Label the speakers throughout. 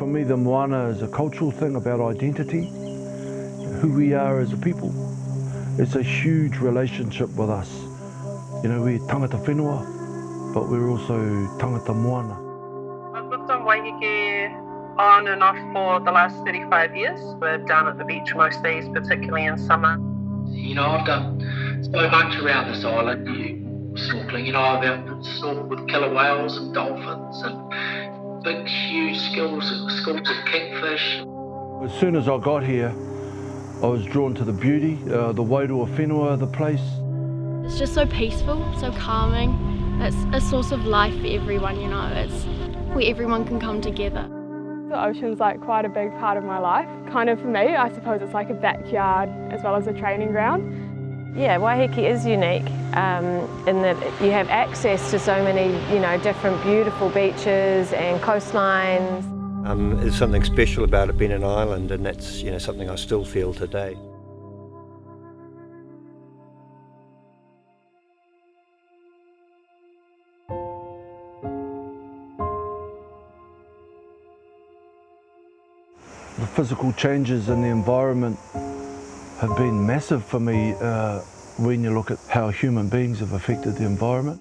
Speaker 1: For me, the moana is a cultural thing about identity, who we are as a people. It's a huge relationship with us. You know, we're tangata whenua, but we're also tangata moana.
Speaker 2: I've lived on Waiheke on and off for the last 35 years. We're down at the beach most days, particularly in summer.
Speaker 3: You know, I've done so much around this island, snorkeling. You know, I've snorkeled with killer whales and dolphins and big, huge schools of kingfish.
Speaker 1: As soon as I got here, I was drawn to the beauty, the wairua whenua of the place.
Speaker 4: It's just so peaceful, so calming. It's a source of life for everyone, you know. It's where everyone can come together.
Speaker 5: The ocean's like quite a big part of my life. Kind of for me, I suppose it's like a backyard as well as a training ground.
Speaker 6: Yeah, Waiheke is unique in that you have access to so many, you know, different beautiful beaches and coastlines.
Speaker 7: There's something special about it being an island, and that's, you know, something I still feel today.
Speaker 1: The physical changes in the environment have been massive for me when you look at how human beings have affected the environment.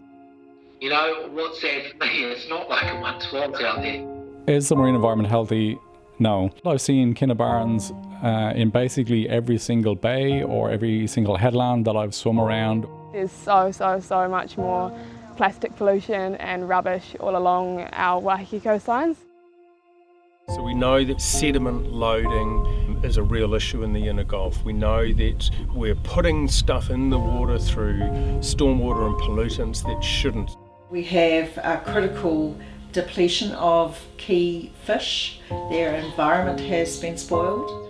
Speaker 3: You know, what's sad for me, it's not like it once was out there.
Speaker 8: Is the marine environment healthy? No. I've seen kinnibarons in basically every single bay or every single headland that I've swum around.
Speaker 5: There's so much more plastic pollution and rubbish all along our Waiheke coastlines.
Speaker 9: So we know that sediment loading is a real issue in the inner Gulf. We know that we're putting stuff in the water through stormwater and pollutants that shouldn't.
Speaker 10: We have a critical depletion of key fish. Their environment has been spoiled.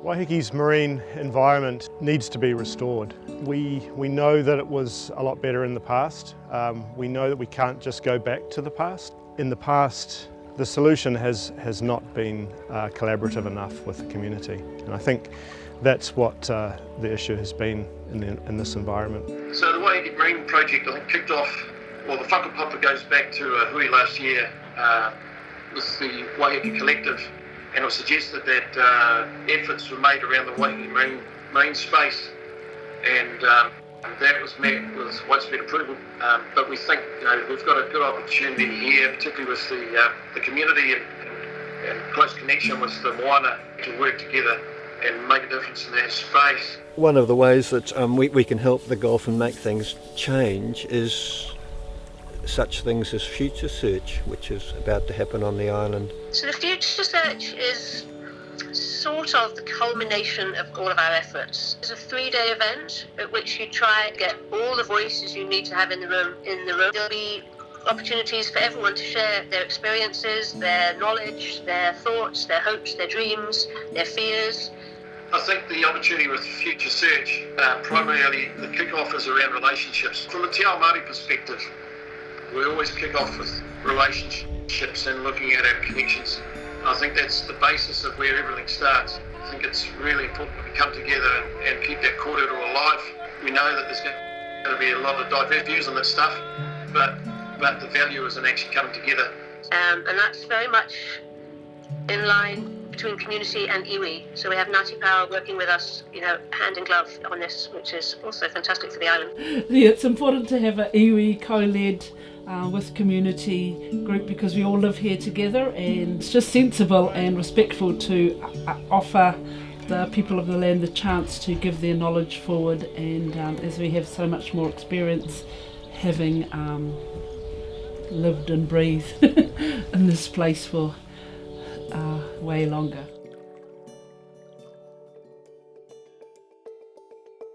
Speaker 11: Waiheke's marine environment needs to be restored. We know that it was a lot better in the past. We know that we can't just go back to the past. In the past, the solution has not been collaborative enough with the community. And I think that's what the issue has been in this environment.
Speaker 12: So the Waiheke Marine Project, I think, kicked off, well, the whakapapa goes back to Hui last year with the Waiheke Collective. And it was suggested that efforts were made around the Waiheke marine space, and that was met with widespread approval. But we think, you know, we've got a good opportunity here, particularly with the community and close connection with the moana, to work together and make a difference in that space.
Speaker 7: One of the ways that we can help the Gulf and make things change is such things as Future Search, which is about to happen on the island.
Speaker 13: So the Future Search is sort of the culmination of all of our efforts. It's a 3-day event at which you try and get all the voices you need to have in the room. There'll be opportunities for everyone to share their experiences, their knowledge, their thoughts, their hopes, their dreams, their fears.
Speaker 12: I think the opportunity with Future Search, primarily the kick-off is around relationships. From a Te Ao Māori perspective, we always kick off with relationships and looking at our connections. I think that's the basis of where everything starts. I think it's really important that we come together and keep that kōrero alive. We know that there's going to be a lot of diverse views on this stuff, but the value is in actually coming together.
Speaker 13: And that's very much in line between community and iwi. So we have Ngāti Power working with us, you know, hand in glove on this, which is also fantastic for the island.
Speaker 14: Yeah, it's important to have an iwi co-led with community group because we all live here together, and it's just sensible and respectful to offer the people of the land the chance to give their knowledge forward, and as we have so much more experience having lived and breathed in this place for way longer.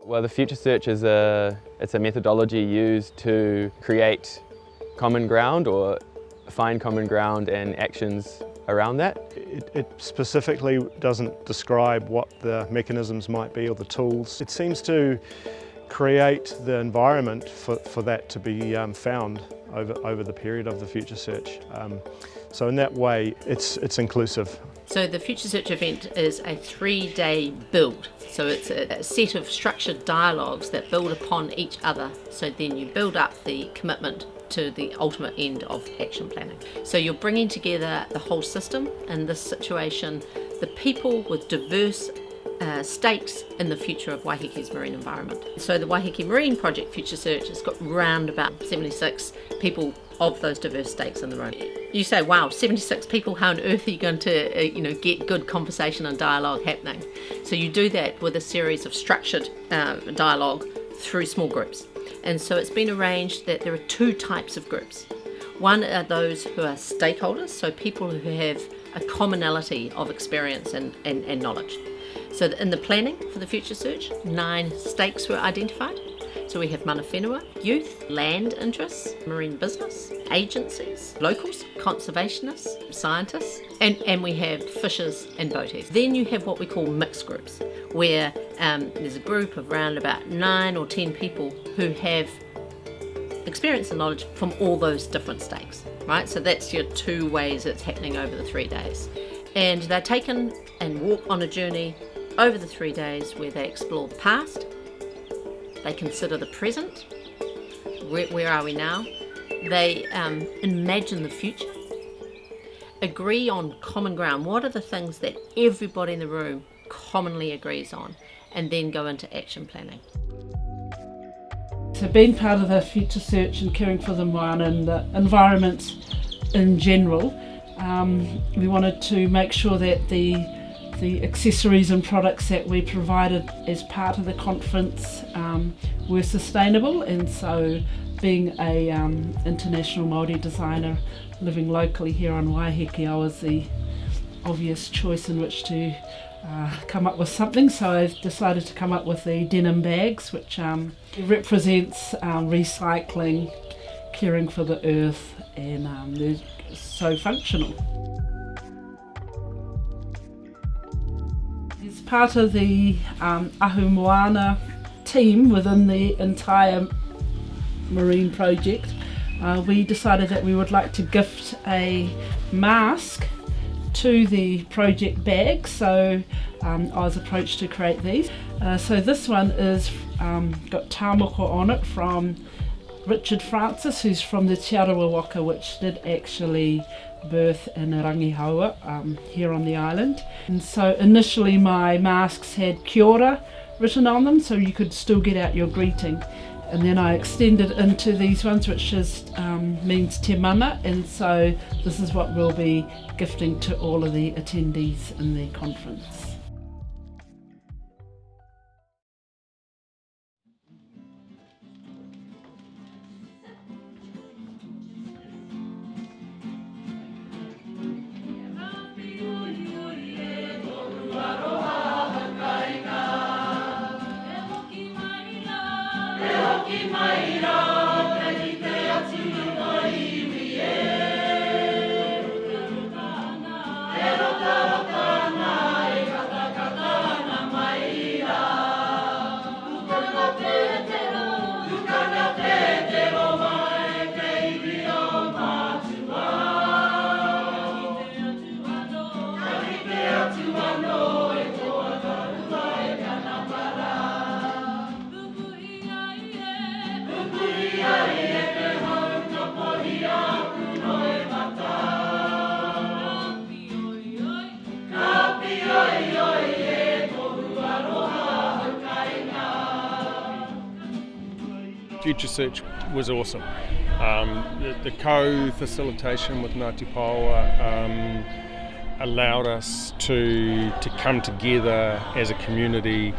Speaker 15: Well, the Future Search is it's a methodology used to create common ground or find common ground and actions around that.
Speaker 11: It specifically doesn't describe what the mechanisms might be or the tools. It seems to create the environment for that to be found over the period of the Future Search. So in that way, it's inclusive.
Speaker 16: So the Future Search event is a 3-day build. So it's a set of structured dialogues that build upon each other. So then you build up the commitment to the ultimate end of action planning. So you're bringing together the whole system, in this situation, the people with diverse stakes in the future of Waiheke's marine environment. So the Waiheke Marine Project Future Search has got round about 76 people of those diverse stakes in the room. You say, wow, 76 people, how on earth are you going to get good conversation and dialogue happening? So you do that with a series of structured dialogue through small groups. And so it's been arranged that there are 2 types of groups. One are those who are stakeholders, so people who have a commonality of experience and knowledge. So in the planning for the Future Search, 9 stakes were identified. So we have mana whenua, youth, land interests, marine business, agencies, locals, conservationists, scientists, and we have fishers and boaties. Then you have what we call mixed groups, where there's a group of around about 9 or 10 people who have experience and knowledge from all those different stakes, right? So that's your 2 ways it's happening over the 3 days. And they're taken and walk on a journey over the 3 days where they explore the past, they consider the present, where are we now, they imagine the future, agree on common ground, what are the things that everybody in the room commonly agrees on, and then go into action planning.
Speaker 14: So being part of the Future Search and caring for the moana and the environment in general, we wanted to make sure that the accessories and products that we provided as part of the conference were sustainable, and so being a international Māori designer living locally here on Waiheke, I was the obvious choice in which to come up with something. So I decided to come up with the denim bags, which represents recycling, caring for the earth, and they're so functional. As part of the Ahu Moana team within the entire marine project, we decided that we would like to gift a mask to the project bag. So I was approached to create these. So this one is got tāmoko on it from Richard Francis, who's from the Te Arawa Waka, which did actually birth in Rangihaua here on the island. And so initially my masks had kia ora written on them, so you could still get out your greeting. And then I extended into these ones, which is means te mana, and so this is what we'll be gifting to all of the attendees in the conference.
Speaker 9: Future Search was awesome. The co-facilitation with Ngāti Paoa allowed us to come together as a community,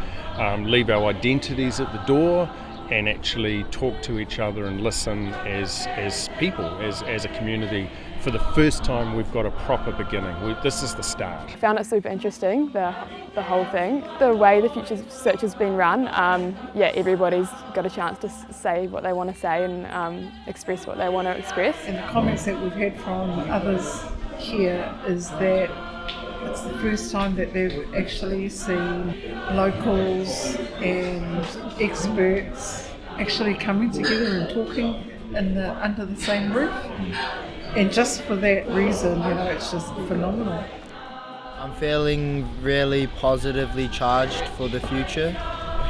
Speaker 9: leave our identities at the door and actually talk to each other and listen as people, as a community. For the first time we've got a proper beginning. This is the start.
Speaker 5: I found it super interesting, the whole thing. The way the Future Search has been run, yeah, everybody's got a chance to say what they want to say and express what they want to express.
Speaker 17: And the comments that we've had from others here is that it's the first time that they've actually seen locals and experts actually coming together and talking under the same roof. And just for that reason, you know, it's just phenomenal.
Speaker 18: I'm feeling really positively charged for the future,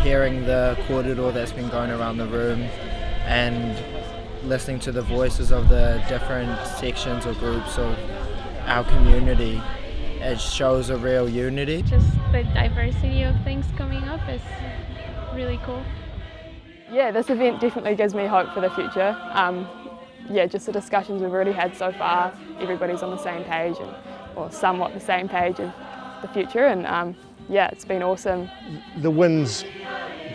Speaker 18: hearing the kōrero that's been going around the room and listening to the voices of the different sections or groups of our community. It shows a real unity.
Speaker 19: Just the diversity of things coming up is really cool.
Speaker 5: Yeah, this event definitely gives me hope for the future. Yeah, just the discussions we've already had so far, everybody's on the same page, or somewhat the same page of the future, and yeah, it's been awesome.
Speaker 11: The winds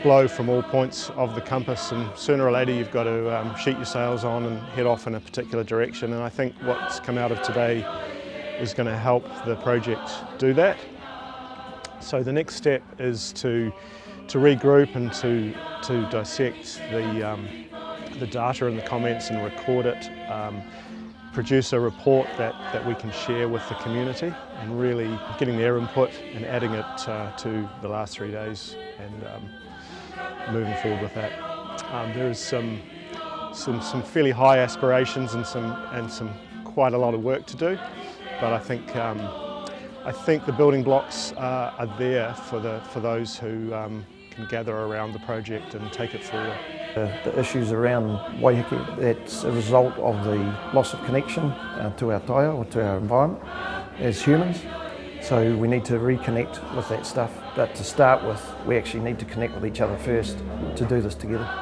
Speaker 11: blow from all points of the compass, and sooner or later you've got to sheet your sails on and head off in a particular direction, and I think what's come out of today is going to help the project do that. So the next step is to regroup and to dissect the data and the comments and record it, produce a report that we can share with the community, and really getting their input and adding it to the last 3 days and moving forward with that. There is some fairly high aspirations and some quite a lot of work to do, but I think the building blocks are there for those who can gather around the project and take it forward.
Speaker 20: The issues around Waiheke, that's a result of the loss of connection to our taia or to our environment as humans. So we need to reconnect with that stuff, but to start with we actually need to connect with each other first to do this together.